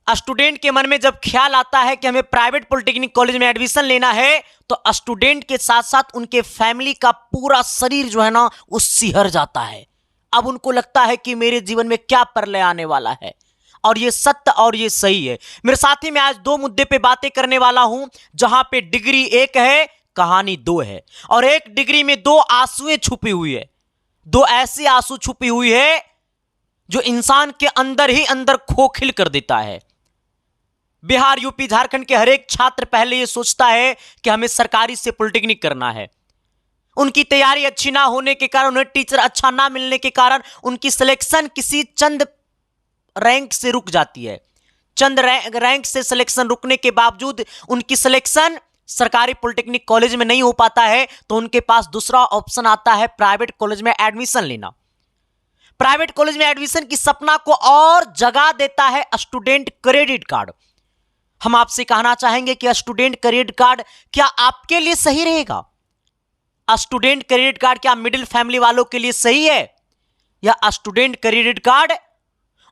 Student के मन में जब ख्याल आता है कि हमें प्राइवेट पॉलिटेक्निक कॉलेज में एडमिशन लेना है, तो स्टूडेंट के साथ साथ उनके फैमिली का पूरा शरीर जो है ना वो सिहर जाता है। अब उनको लगता है कि मेरे जीवन में क्या प्रलय आने वाला है, और ये सत्य और ये सही है। मेरे साथी, मैं आज दो मुद्दे पे बातें करने वाला हूं, जहां पे डिग्री एक है, कहानी दो है, और एक डिग्री में दो आंसुएं छुपी हुई है। दो ऐसी आंसू छुपी हुई है जो इंसान के अंदर ही अंदर खोखिल कर देता है। बिहार, यूपी, झारखंड के हर एक छात्र पहले ये सोचता है कि हमें सरकारी से पॉलिटेक्निक करना है। उनकी तैयारी अच्छी ना होने के कारण, उन्हें टीचर अच्छा ना मिलने के कारण उनकी सिलेक्शन किसी चंद रैंक से रुक जाती है। चंद रैंक से सिलेक्शन रुकने के बावजूद उनकी सिलेक्शन सरकारी पॉलिटेक्निक कॉलेज में नहीं हो पाता है, तो उनके पास दूसरा ऑप्शन आता है प्राइवेट कॉलेज में एडमिशन लेना। प्राइवेट कॉलेज में एडमिशन की सपना को और जगा देता है स्टूडेंट क्रेडिट कार्ड। हम आपसे कहना चाहेंगे कि स्टूडेंट क्रेडिट कार्ड क्या आपके लिए सही रहेगा? स्टूडेंट क्रेडिट कार्ड क्या मिडिल फैमिली वालों के लिए सही है, या स्टूडेंट क्रेडिट कार्ड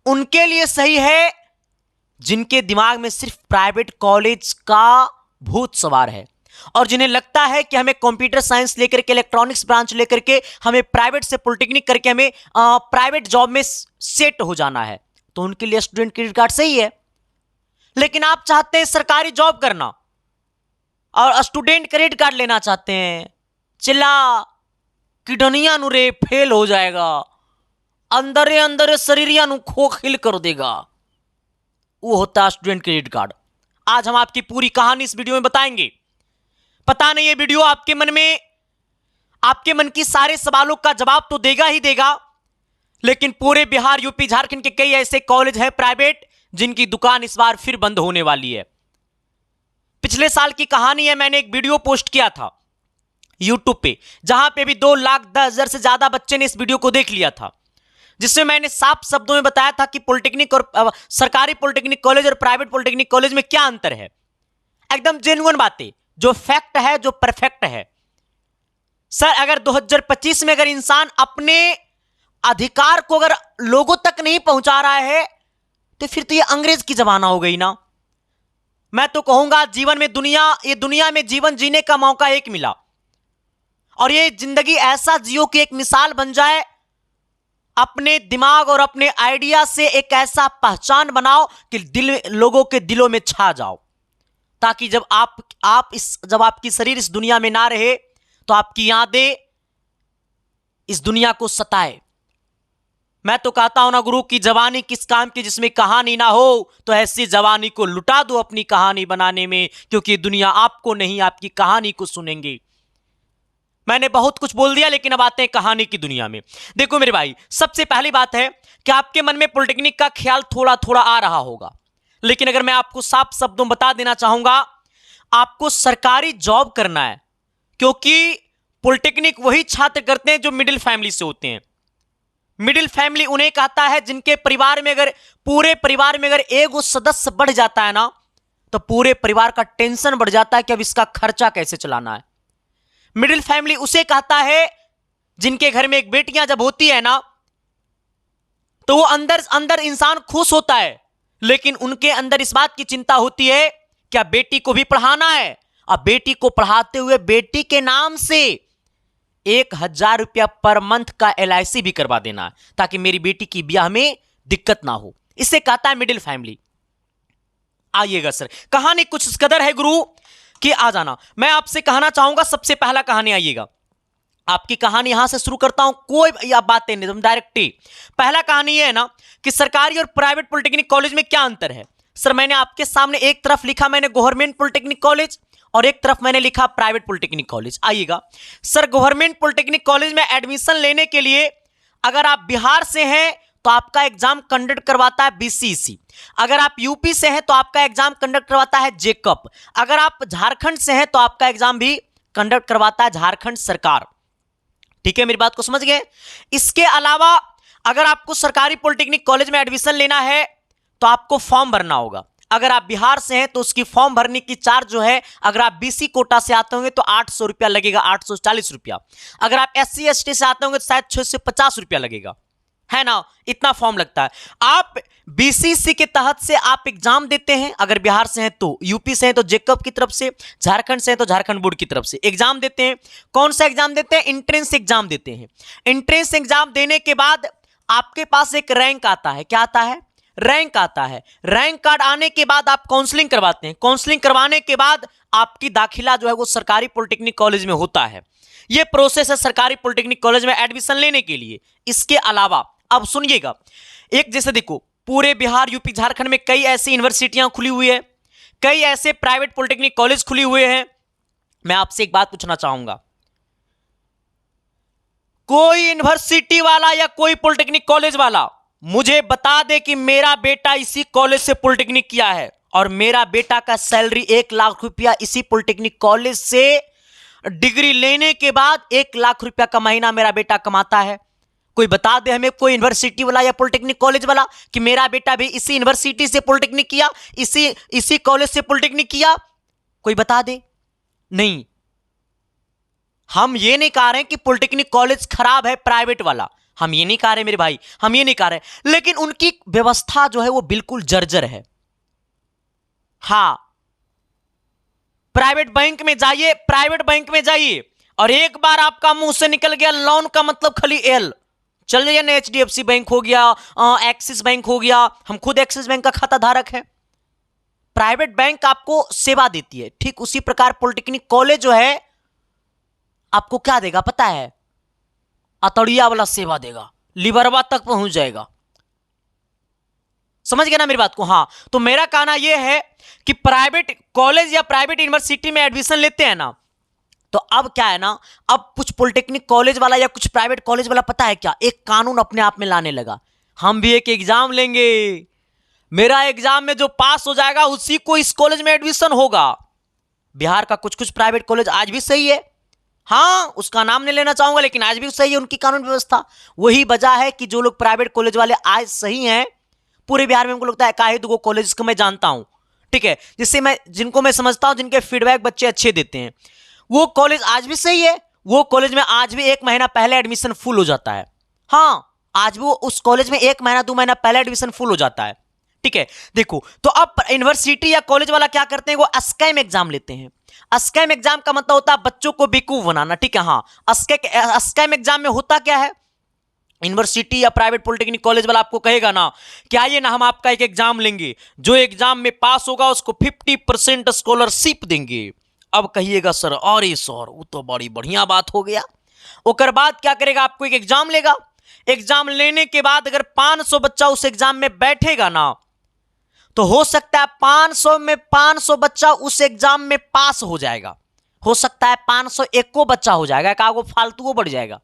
उनके लिए सही है जिनके दिमाग में सिर्फ प्राइवेट कॉलेज का भूत सवार है, और जिन्हें लगता है कि हमें कंप्यूटर साइंस लेकर के, इलेक्ट्रॉनिक्स ब्रांच लेकर के, हमें प्राइवेट से पॉलिटेक्निक करके हमें प्राइवेट जॉब में सेट हो जाना है, तो उनके लिए स्टूडेंट क्रेडिट कार्ड सही है। लेकिन आप चाहते हैं सरकारी जॉब करना और स्टूडेंट क्रेडिट कार्ड लेना चाहते हैं, चिल्ला किडनिया नु रे फेल हो जाएगा, अंदर अंदर शरीरिया नु खोखिल कर देगा, वो होता है स्टूडेंट क्रेडिट कार्ड। आज हम आपकी पूरी कहानी इस वीडियो में बताएंगे। पता नहीं ये वीडियो आपके मन की सारे सवालों का जवाब तो देगा ही देगा, लेकिन पूरे बिहार, यूपी, झारखंड के कई ऐसे कॉलेज हैं प्राइवेट जिनकी दुकान इस बार फिर बंद होने वाली है। पिछले साल की कहानी है, मैंने एक वीडियो पोस्ट किया था यूट्यूब पे, जहां पे भी 2,10,000 से ज्यादा बच्चे ने इस वीडियो को देख लिया था, जिसमें मैंने साफ शब्दों में बताया था कि पॉलिटेक्निक और सरकारी पॉलिटेक्निक कॉलेज और प्राइवेट पॉलिटेक्निक कॉलेज में क्या अंतर है। एकदम जेन्युइन बातें, जो फैक्ट है, जो परफेक्ट है। सर, अगर 2025 में अगर इंसान अपने अधिकार को अगर लोगों तक नहीं पहुंचा रहा है, तो फिर तो ये अंग्रेज की जमाना हो गई ना। मैं तो कहूंगा जीवन में दुनिया में जीवन जीने का मौका एक मिला, और ये जिंदगी ऐसा जियो कि एक मिसाल बन जाए। अपने दिमाग और अपने आइडिया से एक ऐसा पहचान बनाओ कि लोगों के दिलों में छा जाओ, ताकि जब जब आपकी शरीर इस दुनिया में ना रहे, तो आपकी यादें इस दुनिया को सताए। मैं तो कहता हूं ना गुरु की जवानी किस काम की जिसमें कहानी ना हो, तो ऐसी जवानी को लुटा दो अपनी कहानी बनाने में, क्योंकि दुनिया आपको नहीं आपकी कहानी को सुनेंगे। मैंने बहुत कुछ बोल दिया, लेकिन अब आते हैं कहानी की दुनिया में। देखो मेरे भाई, सबसे पहली बात है कि आपके मन में पॉलिटेक्निक का ख्याल थोड़ा थोड़ा आ रहा होगा, लेकिन अगर मैं आपको साफ शब्दों में बता देना चाहूंगा, आपको सरकारी जॉब करना है, क्योंकि पॉलिटेक्निक वही छात्र करते हैं जो मिडिल फैमिली से होते हैं। मिडिल फैमिली उन्हें कहता है जिनके परिवार में अगर पूरे परिवार में अगर एक सदस्य बढ़ जाता है ना, तो पूरे परिवार का टेंशन बढ़ जाता है कि अब इसका खर्चा कैसे चलाना है। मिडिल फैमिली उसे कहता है जिनके घर में एक बेटियां जब होती है ना, तो वो अंदर अंदर इंसान खुश होता है, लेकिन उनके अंदर इस बात की चिंता होती है क्या बेटी को भी पढ़ाना है, और बेटी को पढ़ाते हुए बेटी के नाम से 1,000 रुपया पर मंथ का LIC भी करवा देना है, ताकि मेरी बेटी की ब्याह में दिक्कत ना हो। इसे कहता है मिडिल फैमिली। आइएगा सर, कहानी कुछ इस कदर है गुरु कि आ जाना। मैं आपसे कहना चाहूंगा, सबसे पहला कहानी आइएगा, आपकी कहानी यहां से शुरू करता हूं, कोई बातें नहीं, तुम डायरेक्ट ही। पहला कहानी यह है ना कि सरकारी और प्राइवेट पॉलिटेक्निक कॉलेज में क्या अंतर है। सर, मैंने आपके सामने एक तरफ लिखा मैंने गवर्नमेंट पॉलिटेक्निक कॉलेज, और एक तरफ मैंने लिखा प्राइवेट पॉलिटेक्निक कॉलेज। आइएगा सर, गवर्नमेंट पॉलिटेक्निक कॉलेज में एडमिशन लेने के लिए अगर आप बिहार से हैं तो आपका एग्जाम कंडक्ट करवाता है BCEC, अगर आप यूपी से हैं तो आपका एग्जाम कंडक्ट करवाता है जेकअप, अगर आप झारखंड से हैं तो आपका एग्जाम भी कंडक्ट करवाता है झारखंड सरकार। ठीक है, मेरी बात को समझ गए। इसके अलावा अगर आपको सरकारी पॉलिटेक्निक कॉलेज में एडमिशन लेना है तो आपको फॉर्म भरना होगा। अगर आप बिहार से हैं तो उसकी फॉर्म भरने की चार्ज जो है, अगर आप BC कोटा से आते होंगे तो 800 रुपया लगेगा, 840 रुपया। अगर आप SC ST से आते होंगे तो शायद 650 रुपया लगेगा, है ना, इतना फॉर्म लगता है। आप बीसीसी के तहत से आप एग्जाम देते हैं, अगर बिहार से हैं तो, यूपी से हैं तो जेकब की तरफ से, झारखंड से हैं तो झारखंड बोर्ड की तरफ से एग्जाम देते हैं। कौन सा एग्जाम देते हैं? एंट्रेंस एग्जाम देते हैं। एंट्रेंस एग्जाम देने के बाद आपके पास एक रैंक आता है। क्या आता है? रैंक आता है। रैंक कार्ड आने के बाद आप काउंसलिंग करवाते हैं। काउंसलिंग करवाने के बाद आपकी दाखिला जो है वो सरकारी पॉलिटेक्निक कॉलेज में होता है। ये प्रोसेस है सरकारी पॉलिटेक्निक कॉलेज में एडमिशन लेने के लिए। इसके अलावा अब सुनिएगा, एक जैसे देखो पूरे बिहार, यूपी, झारखंड में कई ऐसी यूनिवर्सिटियां खुली हुई है, कई ऐसे प्राइवेट पॉलिटेक्निक कॉलेज खुले हुए हैं। मैं आपसे एक बात पूछना चाहूंगा, कोई यूनिवर्सिटी वाला या कोई पॉलिटेक्निक कॉलेज वाला मुझे बता दे कि मेरा बेटा इसी कॉलेज से पॉलिटेक्निक किया है और मेरा बेटा का सैलरी 1 लाख रुपया इसी पॉलिटेक्निक कॉलेज से डिग्री लेने के बाद 1 लाख रुपया का महीना मेरा बेटा कमाता है। कोई बता दे हमें, कोई यूनिवर्सिटी वाला या पॉलिटेक्निक कॉलेज वाला कि मेरा बेटा भी इसी यूनिवर्सिटी से पॉलिटेक्निक किया, इसी कॉलेज से पॉलिटेक्निक किया। कोई बता दे? नहीं। हम ये नहीं कह रहे हैं कि पॉलिटेक्निक कॉलेज खराब है प्राइवेट वाला, हम ये नहीं कह रहे मेरे भाई, हम ये नहीं कह रहे, लेकिन उनकी व्यवस्था जो है वो बिल्कुल जर्जर है। हां, प्राइवेट बैंक में जाइए और एक बार आपका मुंह से निकल गया लोन का मतलब खाली एल, चल जाइए ना, HDFC बैंक हो गया, एक्सिस बैंक हो गया, हम खुद एक्सिस बैंक का खाता धारक है। प्राइवेट बैंक आपको सेवा देती है, ठीक उसी प्रकार पॉलिटेक्निक कॉलेज जो है आपको क्या देगा पता है? अतड़िया वाला सेवा देगा, लिबरवा तक पहुंच जाएगा। समझ गया ना मेरी बात को? हां, तो मेरा कहना यह है कि प्राइवेट कॉलेज या प्राइवेट यूनिवर्सिटी में एडमिशन लेते हैं ना, तो अब क्या है ना, अब कुछ पॉलिटेक्निक कॉलेज वाला या कुछ प्राइवेट कॉलेज वाला पता है क्या, एक कानून अपने आप में लाने लगा, हम भी एक एग्जाम लेंगे, मेरा एग्जाम में जो पास हो जाएगा उसी को इस कॉलेज में एडमिशन होगा। बिहार का कुछ कुछ प्राइवेट कॉलेज आज भी सही है, हां उसका नाम नहीं लेना चाहूंगा, लेकिन आज भी सही है उनकी कानून व्यवस्था। वही वजह है कि जो लोग प्राइवेट कॉलेज वाले आज सही हैं, पूरे बिहार में हमको लगता है काहे दो कॉलेज को मैं जानता हूं, ठीक है, जिनको मैं समझता हूं, जिनके फीडबैक बच्चे अच्छे देते हैं, वो कॉलेज आज भी सही है। वो कॉलेज में आज भी 1 महीना पहले एडमिशन फुल हो जाता है। हां, आज भी उस कॉलेज में 1 महीना 2 महीना पहले एडमिशन फुल हो जाता है, ठीक है। देखो, तो अब यूनिवर्सिटी या कॉलेज वाला क्या करते हैं, वो स्कैम एग्जाम लेते हैं। स्कैम एग्जाम का मतलब होता है बच्चों को बेवकूफ बनाना, ठीक है। हाँ, स्कैम एग्जाम में होता क्या है, यूनिवर्सिटी या प्राइवेट पॉलिटेक्निक कॉलेज वाला आपको कहेगा ना कि आइए ना हम आपका एक एग्जाम लेंगे, जो एग्जाम में पास होगा उसको 50% स्कॉलरशिप देंगे। अब कहिएगा सर, अरे सर वो तो बड़ी बढ़िया बात हो गया। उसके बाद क्या करेगा, आपको एक एग्जाम लेगा, एग्जाम लेने के बाद अगर 500 बच्चा उस एग्जाम में बैठेगा ना, तो हो सकता है 500 में 500 बच्चा उस एग्जाम में पास हो जाएगा, हो सकता है 501 को बच्चा हो जाएगा, का वो फालतू को बढ़ जाएगा,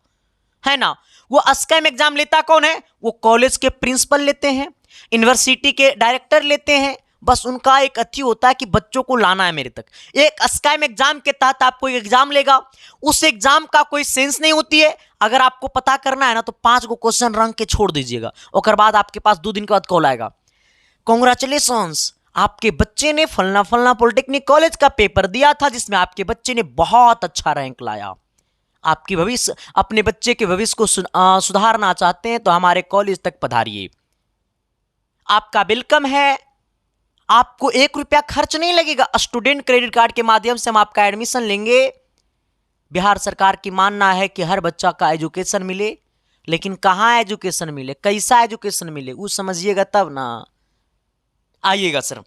है ना। वो स्कैम एग्जाम लेता कौन है, वो कॉलेज के प्रिंसिपल लेते हैं, यूनिवर्सिटी के डायरेक्टर लेते हैं। बस उनका एक अथी होता है कि बच्चों को लाना है मेरे तक। एक स्कैम एग्जाम के तहत आपको एक एग्जाम लेगा, उस एग्जाम का कोई सेंस नहीं होती है। अगर आपको पता करना है ना, तो 5 को क्वेश्चन रंग के छोड़ दीजिएगा, और बाद आपके पास 2 दिन के बाद कॉल आएगा, कांग्रेचुलेशंस, आपके बच्चे ने फलना फलना पॉलिटेक्निक कॉलेज का पेपर दिया था, जिसमें आपके बच्चे ने बहुत अच्छा रैंक लाया। आपकी भविष्य, अपने बच्चे के भविष्य को सुधारना चाहते हैं तो हमारे कॉलेज तक पधारिए, आपका वेलकम है, आपको 1 रुपया खर्च नहीं लगेगा। स्टूडेंट क्रेडिट कार्ड के माध्यम से हम आपका एडमिशन लेंगे। बिहार सरकार की मानना है कि हर बच्चा का एजुकेशन मिले, लेकिन कहाँ एजुकेशन मिले, कैसा एजुकेशन मिले, वो समझिएगा तब ना। आइएगा सर,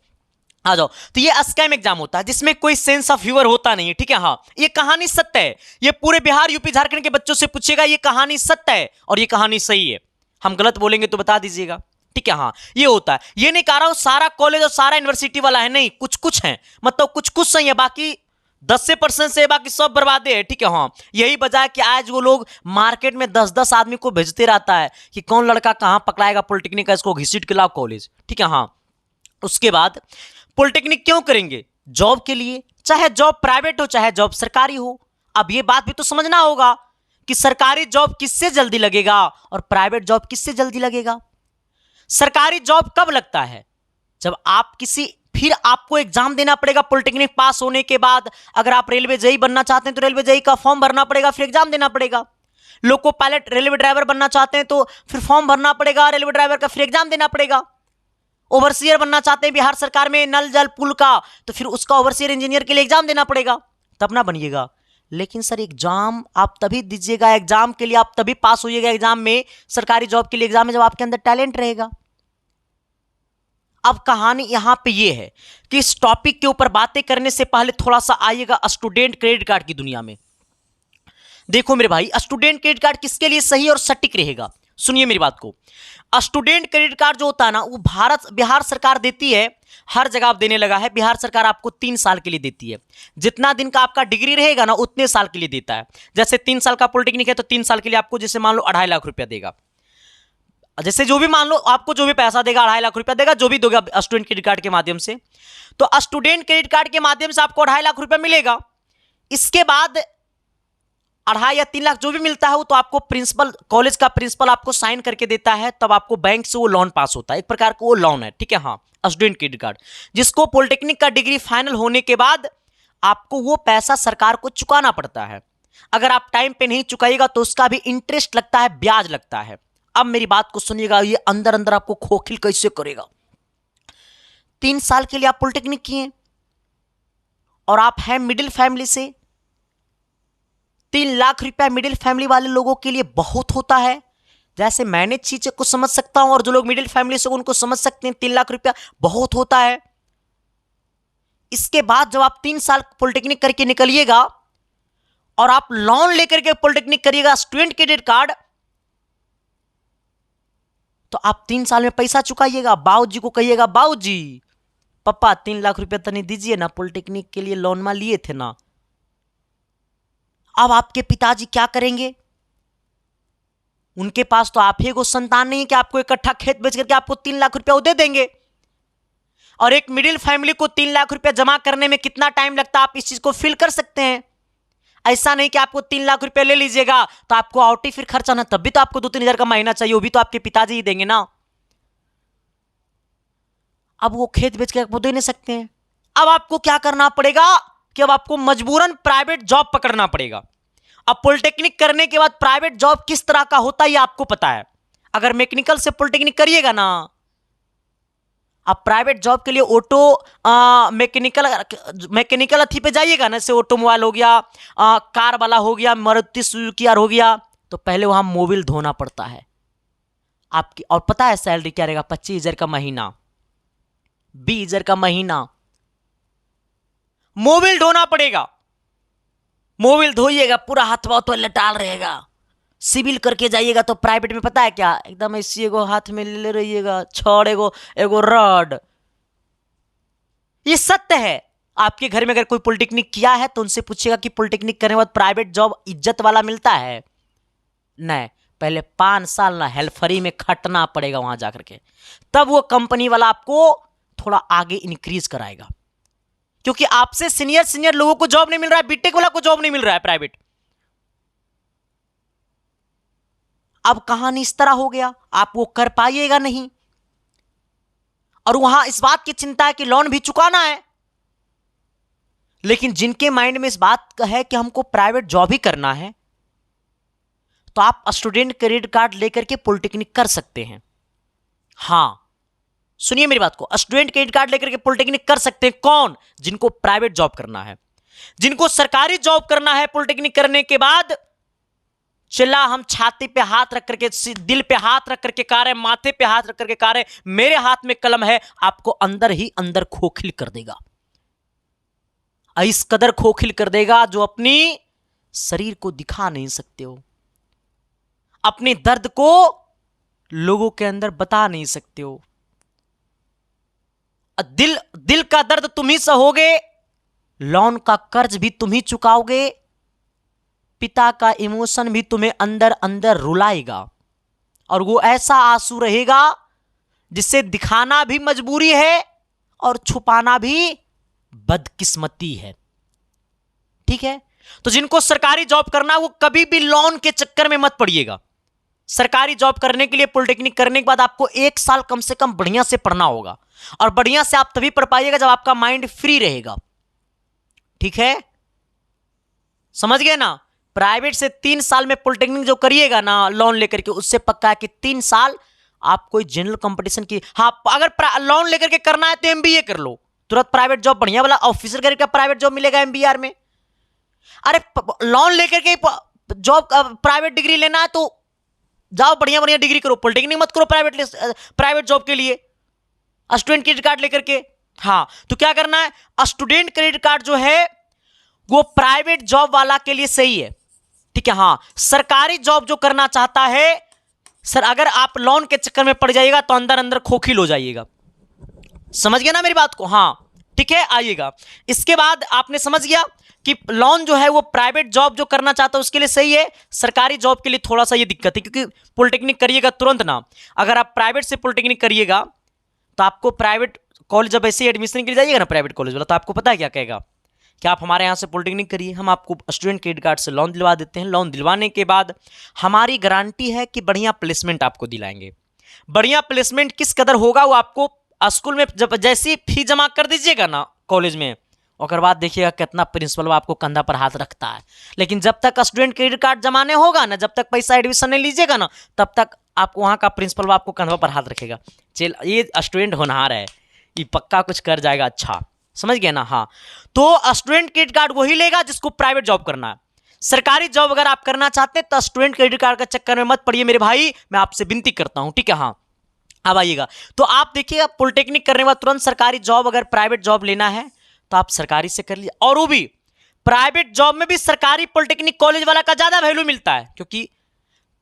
आ जाओ। तो ये स्कैम एग्जाम होता है जिसमें कोई सेंस ऑफ ह्यूमर होता नहीं है, ठीक है। हाँ, ये कहानी सत्य है, ये पूरे बिहार, यूपी, झारखंड के बच्चों से पूछेगा, ये कहानी सत्य है और ये कहानी सही है। हम गलत बोलेंगे तो बता दीजिएगा, ठीक है। हाँ, ये होता है। ये नहीं कह रहा हूं सारा कॉलेज और सारा यूनिवर्सिटी वाला है, नहीं, कुछ कुछ है, मतलब कुछ कुछ सही है, बाकी 10% से बाकी सब बर्बादे है, ठीक है। हाँ, यही वजह है कि आज वो लोग मार्केट में 10-10 आदमी को भेजते रहता है कि कौन लड़का कहां पकड़ाएगा पॉलिटेक्निक का, इसको घसीट के लाओ कॉलेज, ठीक है। हाँ, उसके बाद पॉलिटेक्निक क्यों करेंगे, जॉब के लिए, चाहे जॉब प्राइवेट हो चाहे जॉब सरकारी हो। अब ये बात भी तो समझना होगा कि सरकारी जॉब किससे जल्दी लगेगा और प्राइवेट जॉब किससे जल्दी लगेगा। सरकारी जॉब कब लगता है, जब आप फिर आपको एग्जाम देना पड़ेगा पॉलिटेक्निक पास होने के बाद। अगर आप रेलवे जेई बनना चाहते हैं तो रेलवे जेई का फॉर्म भरना पड़ेगा, फिर एग्जाम देना पड़ेगा। लोको पायलट रेलवे ड्राइवर बनना चाहते हैं तो फिर फॉर्म भरना पड़ेगा, रेलवे ड्राइवर का फिर एग्जाम देना पड़ेगा। ओवरसियर बनना चाहते हैं बिहार सरकार में नल जल पुल का, तो फिर उसका ओवरसियर इंजीनियर के लिए एग्जाम देना पड़ेगा, तब ना बनिएगा। लेकिन सर एग्जाम आप तभी दीजिएगा, एग्जाम के लिए आप तभी पास होइएगा, एग्जाम में, सरकारी जॉब के लिए एग्जाम में, जब आपके अंदर टैलेंट रहेगा। अब कहानी यहां पे ये है कि इस टॉपिक के ऊपर बातें करने से पहले थोड़ा सा आइएगा स्टूडेंट क्रेडिट कार्ड की दुनिया में। देखो मेरे भाई, स्टूडेंट क्रेडिट कार्ड किसके लिए सही और सटीक रहेगा, सुनिए मेरी बात को। स्टूडेंट क्रेडिट कार्ड जो होता है ना, वो बिहार सरकार देती है, हर जगह आप देने लगा है। बिहार सरकार आपको 3 साल के लिए देती है। जितना दिन का आपका डिग्री रहेगा ना, उतने साल के लिए देता है। जैसे 3 साल का पॉलिटेक्निक है तो 3 साल के लिए आपको, जैसे मान लो 2.5 लाख रुपया देगा। जैसे जो भी मान लो आपको जो भी पैसा देगा, 2.5 लाख रुपया देगा, जो भी दोगे स्टूडेंट क्रेडिट कार्ड के माध्यम से। तो स्टूडेंट क्रेडिट कार्ड के माध्यम से आपको 2.5 लाख रुपया मिलेगा। इसके बाद 2.5 या 3 लाख जो भी मिलता है वो तो आपको प्रिंसिपल, कॉलेज का प्रिंसिपल आपको साइन करके देता है, तब आपको बैंक से वो लोन पास होता है। एक प्रकार का वो लोन है, ठीक है। हाँ, स्टूडेंट क्रेडिट कार्ड, जिसको पॉलिटेक्निक का डिग्री फाइनल होने के बाद आपको वो पैसा सरकार को चुकाना पड़ता है। अगर आप टाइम पे नहीं चुकाइएगा तो उसका भी इंटरेस्ट लगता है, ब्याज लगता है। अब मेरी बात को सुनिएगा, ये अंदर अंदर आपको खोखिल कैसे करेगा। 3 साल के लिए आप पॉलिटेक्निक किए और आप हैं मिडिल फैमिली से। 3 लाख रुपया मिडिल फैमिली वाले लोगों के लिए बहुत होता है। जैसे मैंने चीजें को समझ सकता हूं और जो लोग मिडिल फैमिली से उनको समझ सकते हैं, 3 लाख रुपया बहुत होता है। इसके बाद जब आप 3 साल पॉलिटेक्निक करके निकलिएगा और आप लोन लेकर के पॉलिटेक्निक करिएगा, स्टूडेंट क्रेडिट कार्ड, तो आप 3 साल में पैसा चुकाइएगा। बाबूजी को कहिएगा, बाबूजी पापा 3 लाख रुपया तो नहीं दीजिए ना, पॉलिटेक्निक के लिए लोन में लिए थे ना। अब आपके पिताजी क्या करेंगे? उनके पास तो आप ही को संतान नहीं है कि आपको इकट्ठा खेत बेच करके आपको 3 लाख रुपया वो दे देंगे। और एक मिडिल फैमिली को 3 लाख रुपया जमा करने में कितना टाइम लगता है, आप इस चीज को फील कर सकते हैं। ऐसा नहीं कि आपको 3 लाख रुपया ले लीजिएगा तो आपको आउटी फिर खर्चा ना, तब भी तो आपको 2-3 हजार का महीना चाहिए, वो भी तो आपके पिताजी ही देंगे ना। अब वो खेत बेच के आपको दे नहीं सकते हैं। अब आपको क्या करना पड़ेगा कि अब आपको मजबूरन प्राइवेट जॉब पकड़ना पड़ेगा। अब पॉलिटेक्निक करने के बाद प्राइवेट जॉब किस तरह का होता है ये आपको पता है। अगर मैकेनिकल से पॉलिटेक्निक करिएगा ना, आप प्राइवेट जॉब के लिए ऑटो मैकेनिकल अथी पे जाइएगा ना, जैसे ऑटोमोबाइल हो गया, कार वाला हो गया, मारुति सुजुकी हो गया, तो पहले वहां मोबिल धोना पड़ता है आपकी। और पता है सैलरी क्या रहेगा? 25,000 का महीना, 20,000 का महीना। मोबिल धोना पड़ेगा, मोबिल धोइएगा, पूरा हाथवा तो लटाल रहेगा। सिविल करके जाइएगा तो प्राइवेट में पता है क्या, एकदम ऐसी एगो हाथ में ले रहिएगा छड़, एगो रॉड। ये सत्य है। आपके घर में अगर कोई पॉलिटेक्निक किया है तो उनसे पूछिएगा कि पॉलिटेक्निक करने के बाद प्राइवेट जॉब इज्जत वाला मिलता है? नहीं, पहले 5 साल ना हेल्फरी में खटना पड़ेगा वहां जाकर के, तब वो कंपनी वाला आपको थोड़ा आगे इंक्रीज कराएगा। क्योंकि आपसे सीनियर लोगों को जॉब नहीं मिल रहा है, बीटेक वाला को जॉब नहीं मिल रहा है प्राइवेट। अब कहानी इस तरह हो गया, आप वो कर पाइएगा नहीं। और वहां इस बात की चिंता है कि लोन भी चुकाना है। लेकिन जिनके माइंड में इस बात का है कि हमको प्राइवेट जॉब ही करना है, तो आप स्टूडेंट क्रेडिट कार्ड लेकर के पॉलिटेक्निक कर सकते हैं। हां, सुनिए मेरी बात को, स्टूडेंट क्रेडिट कार्ड लेकर के पॉलिटेक्निक कर सकते हैं कौन? जिनको प्राइवेट जॉब करना है। जिनको सरकारी जॉब करना है पॉलिटेक्निक करने के बाद, चला हम छाती पे हाथ रख करके, दिल पे हाथ रख करके कह रहे, माथे पे हाथ रख करके कह रहे, मेरे हाथ में कलम है, आपको अंदर ही अंदर खोखिल कर देगा। इस कदर खोखिल कर देगा जो अपनी शरीर को दिखा नहीं सकते हो, अपने दर्द को लोगों के अंदर बता नहीं सकते हो। दिल का दर्द तुम ही सहोगे, लोन का कर्ज भी तुम ही चुकाओगे, पिता का इमोशन भी तुम्हें अंदर अंदर रुलाएगा। और वो ऐसा आंसू रहेगा जिसे दिखाना भी मजबूरी है और छुपाना भी बदकिस्मती है। ठीक है? तो जिनको सरकारी जॉब करना, वो कभी भी लोन के चक्कर में मत पड़िएगा। सरकारी जॉब करने के लिए पॉलिटेक्निक करने के बाद आपको 1 साल कम से कम बढ़िया से पढ़ना होगा। और बढ़िया से आप तभी पढ़ पाइएगा जब आपका माइंड फ्री रहेगा। ठीक है? समझ गए ना? प्राइवेट से 3 साल में पॉलिटेक्निक जो करिएगा ना लोन लेकर के, उससे पक्का है कि 3 साल आप कोई जनरल कंपटीशन की, हाँ अगर लोन लेकर के करना है तो एमबीए कर लो, तुरंत प्राइवेट जॉब बढ़िया वाला ऑफिसर करके प्राइवेट जॉब मिलेगा एमबीआर में। अरे लोन लेकर के जॉब प्राइवेट डिग्री लेना है तो जाओ बढ़िया बढ़िया डिग्री करो, पॉलिटेक्निक मत करो प्राइवेट जॉब के लिए स्टूडेंट क्रेडिट कार्ड लेकर के। हाँ तो क्या करना है, स्टूडेंट क्रेडिट कार्ड जो है वो प्राइवेट जॉब वाला के लिए सही है, ठीक है। हाँ सरकारी जॉब जो करना चाहता है सर, अगर आप लोन के चक्कर में पड़ जाइएगा तो अंदर अंदर खोखिल हो जाइएगा, समझ गया ना मेरी बात को। हाँ ठीक है, आइएगा। इसके बाद आपने समझ गया कि लोन जो है वो प्राइवेट जॉब जो करना चाहता है उसके लिए सही है, सरकारी जॉब के लिए थोड़ा सा ये दिक्कत है, क्योंकि पॉलिटेक्निक करिएगा तुरंत ना, अगर आप प्राइवेट से पॉलिटेक्निक करिएगा तो आपको प्राइवेट कॉलेज जब ऐसे एडमिशन के लिए जाइएगा ना प्राइवेट कॉलेज वाला, तो आपको पता है क्या कहेगा कि आप हमारे यहाँ से पॉलिटेक्निक करिए, हम आपको स्टूडेंट क्रेडिट कार्ड से लोन दिलवा देते हैं। लोन दिलवाने के बाद हमारी गारंटी है कि बढ़िया प्लेसमेंट आपको दिलाएंगे। बढ़िया प्लेसमेंट किस कदर होगा वो आपको स्कूल में जब जैसी फी जमा कर दीजिएगा ना कॉलेज में, और बाद देखिएगा कितना प्रिंसिपल आपको कंधा पर हाथ रखता है। लेकिन जब तक स्टूडेंट क्रेडिट कार्ड जमाने होगा ना, जब तक पैसा एडमिशन नहीं लीजिएगा ना, तब तक आपको वहाँ का प्रिंसिपल आपको कंधा पर हाथ रखेगा, चल ये स्टूडेंट होनहार है, ये पक्का कुछ कर जाएगा, अच्छा समझ गया ना। हाँ तो स्टूडेंट क्रेडिट कार्ड वही लेगा जिसको प्राइवेट जॉब करना है। सरकारी जॉब अगर आप करना चाहते हैं तो स्टूडेंट क्रेडिट कार्ड के चक्कर में मत पड़िए मेरे भाई, मैं आपसे विनती करता हूं, ठीक है। हाँ अब आइएगा, तो आप देखिएगा पॉलिटेक्निक करने के बाद तुरंत सरकारी जॉब, अगर प्राइवेट जॉब लेना है तो आप सरकारी से कर लीजिए। और वो भी प्राइवेट जॉब में भी सरकारी पॉलिटेक्निक कॉलेज वाला का ज्यादा वैल्यू मिलता है, क्योंकि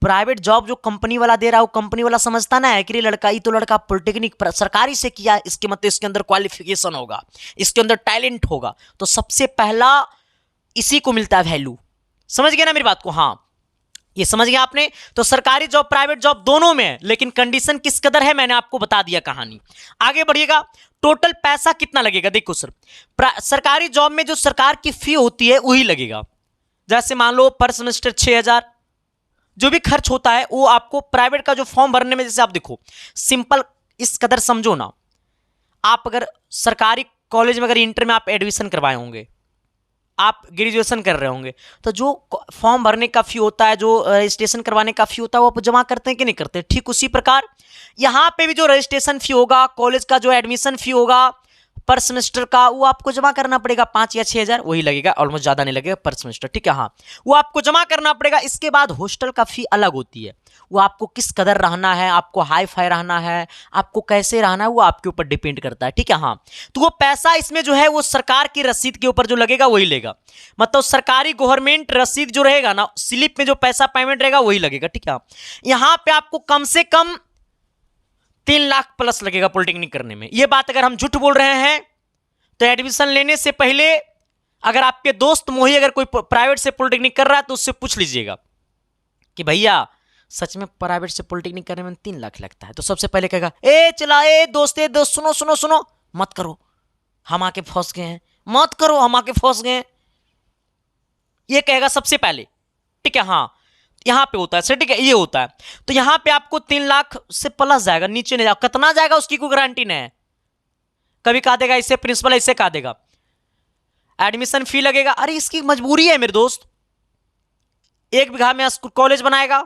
प्राइवेट जॉब जो कंपनी वाला दे रहा है वो कंपनी वाला समझता ना है कि लड़का ये तो लड़का पॉलिटेक्निक सरकारी से किया, इसके मतलब इसके अंदर क्वालिफिकेशन होगा, इसके अंदर टैलेंट होगा, तो सबसे पहला इसी को मिलता है वैल्यू, समझ गया ना मेरी बात को। हाँ ये समझ गया आपने। तो सरकारी जॉब प्राइवेट जॉब दोनों में है, लेकिन कंडीशन किस कदर है मैंने आपको बता दिया कहानी। आगे बढ़िएगा, टोटल पैसा कितना लगेगा, देखो सर सरकारी जॉब में जो सरकार की फी होती है वही लगेगा। जैसे मान लो पर सेमेस्टर 6000 जो भी खर्च होता है वो आपको प्राइवेट का जो फॉर्म भरने में, जैसे आप देखो सिंपल इस कदर समझो ना, आप अगर सरकारी कॉलेज में अगर इंटर में आप एडमिशन करवाए होंगे, आप ग्रेजुएशन कर रहे होंगे, तो जो फॉर्म भरने का फी होता है, जो रजिस्ट्रेशन करवाने का फी होता है वो आप जमा करते हैं कि नहीं करते, ठीक उसी प्रकार यहाँ पे भी जो रजिस्ट्रेशन फी होगा, कॉलेज का जो एडमिशन फी होगा पर सेमेस्टर का, वो आपको जमा करना पड़ेगा 5 या 6000 वही लगेगा, ऑलमोस्ट ज़्यादा नहीं लगेगा पर सेमेस्टर, ठीक है। हाँ वो आपको जमा करना पड़ेगा। इसके बाद हॉस्टल का फी अलग होती है, वो आपको किस कदर रहना है, आपको हाई फाई रहना है, आपको कैसे रहना है, वो आपके ऊपर डिपेंड करता है, ठीक है। हाँ तो वो पैसा इसमें जो है वो सरकार की रसीद के ऊपर जो लगेगा वही लेगा, मतलब सरकारी गवर्नमेंट रसीद जो रहेगा ना, स्लिप में जो पैसा पेमेंट रहेगा वही लगेगा, ठीक है। यहाँ पे आपको कम से कम 3 लाख प्लस लगेगा पॉलिटेक्निक करने में। ये बात अगर हम झूठ बोल रहे हैं तो एडमिशन लेने से पहले अगर आपके दोस्त मोही अगर कोई प्राइवेट से पॉलिटेक्निक कर रहा है तो उससे पूछ लीजिएगा कि भैया सच में प्राइवेट से पॉलिटेक्निक करने में 3 लाख लगता है, तो सबसे पहले कहेगा ए चला ए दोस्त सुनो सुनो सुनो मत करो हम आके फंस गए हैं, मत करो हम आके फंस गए हैं, ये कहेगा सबसे पहले, ठीक है। हाँ यहां पे होता है सर, ठीक है, ये होता है। तो यहां पे आपको 3 लाख से प्लस जाएगा, नीचे नहीं जाएगा, कितना जाएगा उसकी कोई गारंटी नहीं है, कभी कहा देगा इससे प्रिंसिपल ऐसे कहा देगा। एडमिशन फी लगेगा, अरे इसकी मजबूरी है मेरे दोस्त, 1 बीघा में कॉलेज बनाएगा,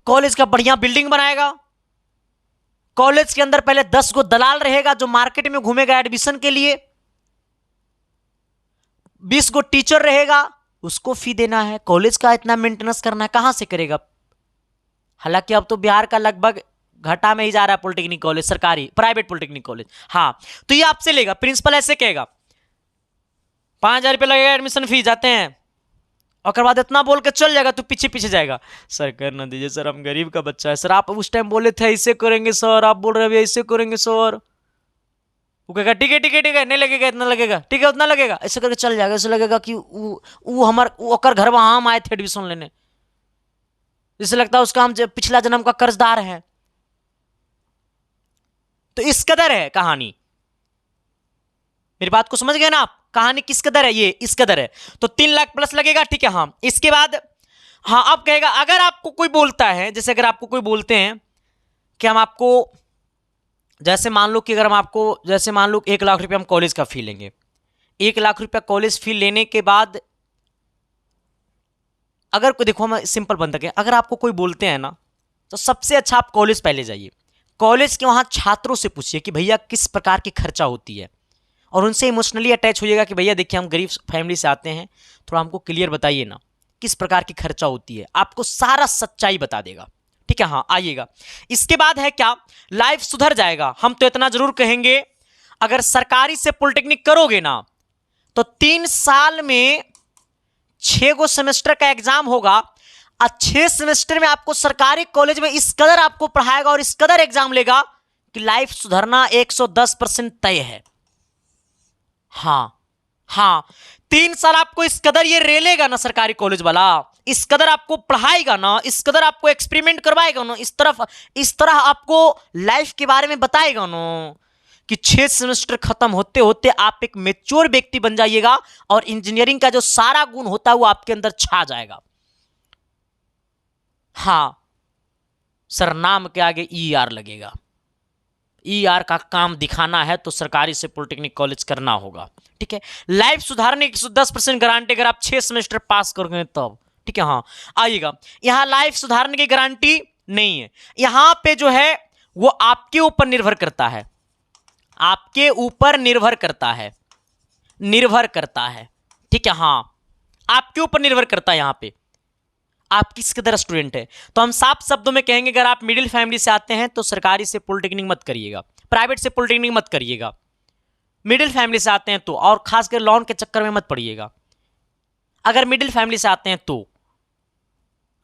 कॉलेज का बढ़िया बिल्डिंग बनाएगा, कॉलेज के अंदर पहले 10 गो दलाल रहेगा जो मार्केट में घूमेगा एडमिशन के लिए, 20 गो टीचर रहेगा, उसको फी देना है, कॉलेज का इतना मेंटेनेंस करना है, कहां से करेगा। हालांकि अब तो बिहार का लगभग घाटा में ही जा रहा है पॉलिटेक्निक कॉलेज, सरकारी प्राइवेट पॉलिटेक्निक कॉलेज। हाँ तो ये आपसे लेगा, प्रिंसिपल ऐसे कहेगा 5000 रुपये लगेगा एडमिशन फी, जाते हैं और बाद इतना बोल के चल जाएगा, तो पीछे पीछे जाएगा, सर कर ना दीजिए सर, हम गरीब का बच्चा है सर, आप उस टाइम बोले थे ऐसे करेंगे सर, आप बोल रहे हैं ऐसे करेंगे सर, वो कहेगा ठीक है ठीक है ठीक है, नहीं लगेगा इतना लगेगा, ठीक है उतना लगेगा, ऐसे करके चल जाएगा। ऐसे लगेगा कि वो हमारे घर वहां हम आए थे एडमिशन लेने, जैसे लगता है उसका हम पिछला जन्म का कर्जदार है। तो इस कदर है कहानी, मेरी बात को समझ गए ना आप, कहानी किस कदर है, ये इस कदर है। तो 3 लाख प्लस लगेगा, ठीक है। हाँ इसके बाद हाँ अब कहेगा अगर आपको कोई बोलता है, जैसे अगर आपको कोई बोलते हैं कि हम आपको, जैसे मान लो कि अगर हम आपको, जैसे मान लो 1 लाख रुपये हम कॉलेज का फी लेंगे, 1 लाख रुपया कॉलेज फी लेने के बाद अगर कोई, देखो हम सिंपल बंद के, अगर आपको कोई बोलते हैं ना, तो सबसे अच्छा आप कॉलेज पहले जाइए, कॉलेज के वहाँ छात्रों से पूछिए कि भैया किस प्रकार की खर्चा होती है, और उनसे इमोशनली अटैच होइएगा कि भैया देखिए हम गरीब फैमिली से आते हैं, थोड़ा हमको क्लियर बताइए ना किस प्रकार की खर्चा होती है, आपको सारा सच्चाई बता देगा। ठीक है, हाँ आइएगा। इसके बाद है क्या, लाइफ सुधर जाएगा। हम तो इतना जरूर कहेंगे, अगर सरकारी से पॉलिटेक्निक करोगे ना तो 3 साल में 6 गो सेमेस्टर का एग्जाम होगा, और 6 सेमेस्टर में आपको सरकारी कॉलेज में इस कदर आपको पढ़ाएगा और इस कदर एग्जाम लेगा कि लाइफ सुधरना 110% तय है। हाँ हाँ, 3 साल आपको इस कदर ये रेलेगा ना सरकारी कॉलेज वाला, इस कदर आपको पढ़ाएगा ना, इस कदर आपको एक्सपेरिमेंट करवाएगा ना, इस तरह आपको लाइफ के बारे में बताएगा ना कि 6 सेमेस्टर खत्म होते होते आप एक मैच्योर व्यक्ति बन जाइएगा और इंजीनियरिंग का जो सारा गुण होता है वो आपके अंदर छा जाएगा। हाँ सर, नाम के आगे ER लगेगा, ER का काम दिखाना है तो सरकारी से पॉलिटेक्निक कॉलेज करना होगा। ठीक है, लाइफ सुधारने की 110% गारंटी अगर आप 6 सेमेस्टर पास करोगे तब। ठीक है, हाँ आइएगा। यहां लाइफ सुधारने की गारंटी नहीं है, यहां पे जो है वो आपके ऊपर निर्भर करता है, आपके ऊपर निर्भर करता है, निर्भर करता है। ठीक है, हाँ आपके ऊपर निर्भर करता है, यहां पे आप किस कदर स्टूडेंट है। तो हम साफ शब्दों में कहेंगे, अगर आप मिडिल फैमिली से आते हैं तो सरकारी से पॉलिटेक्निक मत करिएगा, प्राइवेट से पॉलिटेक्निक मत करिएगा। मिडिल फैमिली से आते हैं तो, और खासकर लोन के चक्कर में मत पड़िएगा अगर मिडिल फैमिली से आते हैं तो।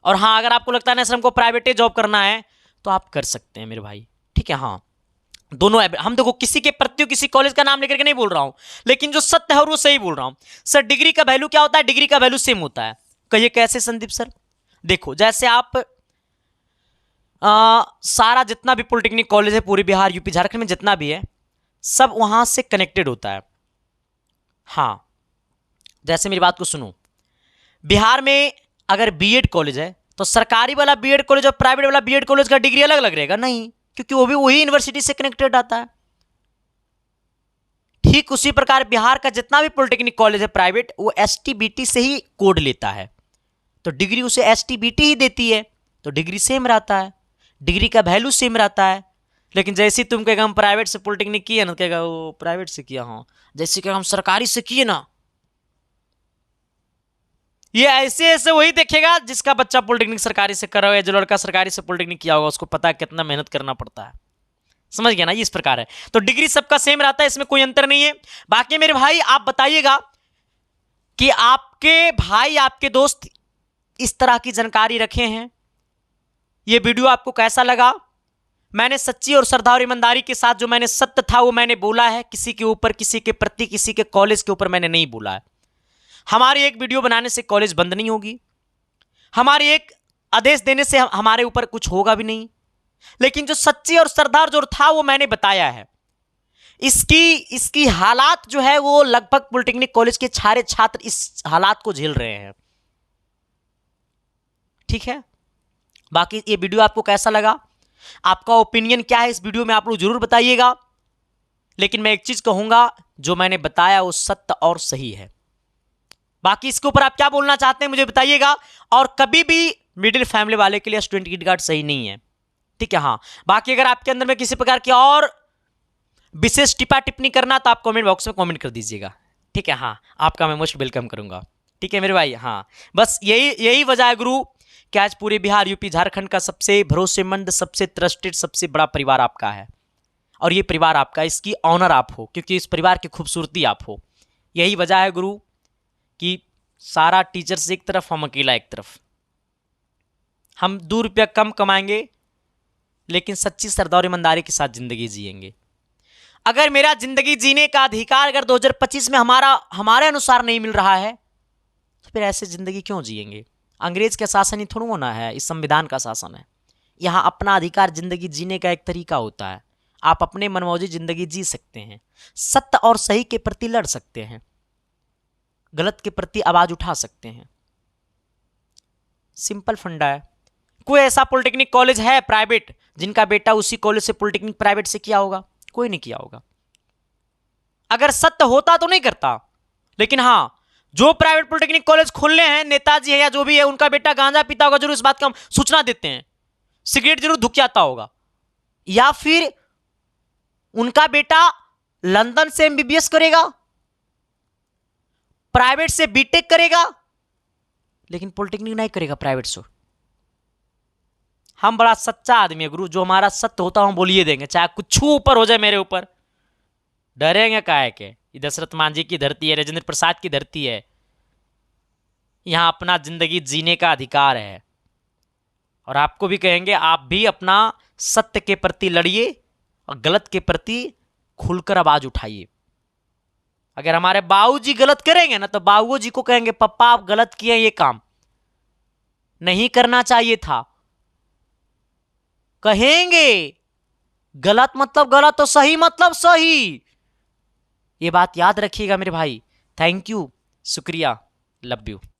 और हाँ, अगर आपको लगता है ना सर हमको प्राइवेट जॉब करना है तो आप कर सकते हैं मेरे भाई। ठीक है, हाँ दोनों, हम देखो किसी के प्रति किसी कॉलेज का नाम लेकर के नहीं बोल रहा हूं, लेकिन जो सत्य है वो सही बोल रहा हूं। सर डिग्री का वैल्यू क्या होता है, डिग्री का वैल्यू सेम होता है। कहिए कैसे संदीप सर? देखो जैसे आप सारा जितना भी पॉलिटेक्निक कॉलेज है पूरे बिहार यूपी झारखंड में जितना भी है सब वहां से कनेक्टेड होता है। हाँ जैसे मेरी बात को सुनो, बिहार में अगर बीएड कॉलेज है तो सरकारी वाला बीएड कॉलेज और प्राइवेट वाला बीएड कॉलेज का डिग्री अलग अलग रहेगा नहीं, क्योंकि वो भी वही यूनिवर्सिटी से कनेक्टेड आता है। ठीक उसी प्रकार बिहार का जितना भी पॉलिटेक्निक कॉलेज है प्राइवेट, वो एसटीबीटी से ही कोड लेता है, तो डिग्री उसे एसटीबीटी ही देती है, तो डिग्री सेम रहता है, डिग्री का वैल्यू सेम रहता है। लेकिन जैसे तुम कहेगा हम प्राइवेट से पॉलिटेक्निक किए ना, कहेगा वो प्राइवेट से किया, हाँ जैसे कहेगा हम सरकारी से किए ना, ये ऐसे ऐसे वही देखेगा जिसका बच्चा पॉलिटेक्निक सरकारी से कर रहा है, जो लड़का सरकारी से पॉलिटेक्निक किया होगा उसको पता है कितना मेहनत करना पड़ता है। समझ गया ना, ये इस प्रकार है। तो डिग्री सबका सेम रहता है, इसमें कोई अंतर नहीं है। बाकी मेरे भाई आप बताइएगा कि आपके भाई आपके दोस्त इस तरह की जानकारी रखे हैं, ये वीडियो आपको कैसा लगा? मैंने सच्ची और श्रद्धा और ईमानदारी के साथ जो मैंने सत्य था वो मैंने बोला है, किसी के ऊपर, किसी के प्रति, किसी के कॉलेज के ऊपर मैंने नहीं बोला है। हमारी एक वीडियो बनाने से कॉलेज बंद नहीं होगी, हमारी एक आदेश देने से हमारे ऊपर कुछ होगा भी नहीं, लेकिन जो सच्ची और श्रद्धा जो था वो मैंने बताया है। इसकी हालात जो है वो लगभग पॉलिटेक्निक कॉलेज के सारे छात्र इस हालात को झेल रहे हैं। ठीक है, बाकी ये वीडियो आपको कैसा लगा, आपका ओपिनियन क्या है इस वीडियो में आप लोग जरूर बताइएगा। लेकिन मैं एक चीज कहूंगा, जो मैंने बताया वो सत्य और सही है। बाकी इसके ऊपर आप क्या बोलना चाहते हैं मुझे बताइएगा। और कभी भी मिडिल फैमिली वाले के लिए स्टूडेंट किट कार्ड सही नहीं है। ठीक है, हाँ बाकी अगर आपके अंदर में किसी प्रकार की और विशेष टिप्पा टिप्पणी करना तो आप कमेंट बॉक्स में कमेंट कर दीजिएगा। ठीक है, हाँ आपका मैं मोस्ट वेलकम करूंगा। ठीक है मेरे भाई, हाँ बस यही वजह है गुरु कि आज पूरे बिहार यूपी झारखंड का सबसे भरोसेमंद, सबसे ट्रस्टेड, सबसे बड़ा परिवार आपका है, और ये परिवार आपका, इसकी ऑनर आप हो, क्योंकि इस परिवार की खूबसूरती आप हो। यही वजह है गुरु कि सारा टीचर्स एक तरफ, हम अकेला एक तरफ। हम 2 रुपया कम कमाएंगे लेकिन सच्ची श्रद्धा और ईमानदारी के साथ जिंदगी जिएंगे। अगर मेरा जिंदगी जीने का अधिकार अगर 2025 में हमारे अनुसार नहीं मिल रहा है तो फिर ऐसे जिंदगी क्यों जिएंगे? अंग्रेज का शासन ही थोड़ा होना है, इस संविधान का शासन है। यहाँ अपना अधिकार जिंदगी जीने का एक तरीका होता है, आप अपने मनमौजी जिंदगी जी सकते हैं, सत्य और सही के प्रति लड़ सकते हैं, गलत के प्रति आवाज उठा सकते हैं। सिंपल फंडा है। कोई ऐसा पॉलिटेक्निक कॉलेज है प्राइवेट जिनका बेटा उसी कॉलेज से पॉलिटेक्निक प्राइवेट से किया होगा? कोई नहीं किया होगा। अगर सत्य होता तो नहीं करता, लेकिन हाँ जो प्राइवेट पॉलिटेक्निक कॉलेज खोलने हैं, नेताजी है या जो भी है, उनका बेटा गांजा पीता होगा, जरूर इस बात का हम सूचना देते हैं। सिगरेट जरूर धुकियाता होगा, या फिर उनका बेटा लंदन से एमबीबीएस करेगा, प्राइवेट से बीटेक करेगा, लेकिन पॉलिटेक्निक नहीं करेगा प्राइवेट से। हम बड़ा सच्चा आदमी है गुरु, जो हमारा सत्य होता है हम बोलिए देंगे, चाहे कुछ ऊपर हो जाए मेरे ऊपर। डरेंगे काहे के? ये दशरथ मांझी की धरती है, राजेंद्र प्रसाद की धरती है, यहां अपना जिंदगी जीने का अधिकार है। और आपको भी कहेंगे, आप भी अपना सत्य के प्रति लड़िए और गलत के प्रति खुलकर आवाज उठाइए। अगर हमारे बाबूजी गलत करेंगे ना, तो बाबूजी को कहेंगे, पप्पा आप गलत किए, ये काम नहीं करना चाहिए था। कहेंगे गलत मतलब गलत, तो सही मतलब सही। ये बात याद रखिएगा मेरे भाई। थैंक यू, शुक्रिया, लव यू।